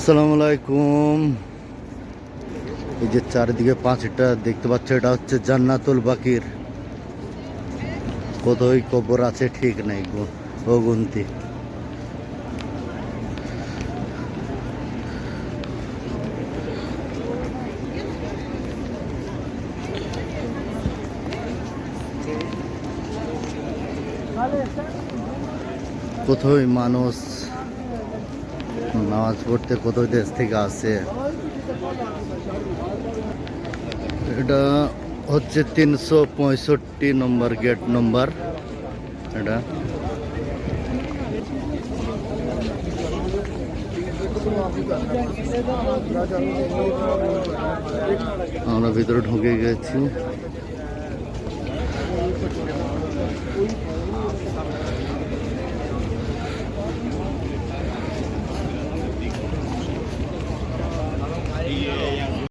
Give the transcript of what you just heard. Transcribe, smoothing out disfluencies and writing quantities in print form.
আসসালামু আলাইকুম। এই যে চারিদিকে পাঁচটা দেখতে পাচ্ছ, এটা হচ্ছে জান্নাতুল বাকির। কতই কবর আছে ঠিক নাই, অগুন্তি। কোথায় মানুষ নামাজ পড়তে কত দেশ থেকে আসে। এটা হচ্ছে 365 নম্বর গেট নম্বর। এটা আমরা ভিতরে ঢুকে গেছি।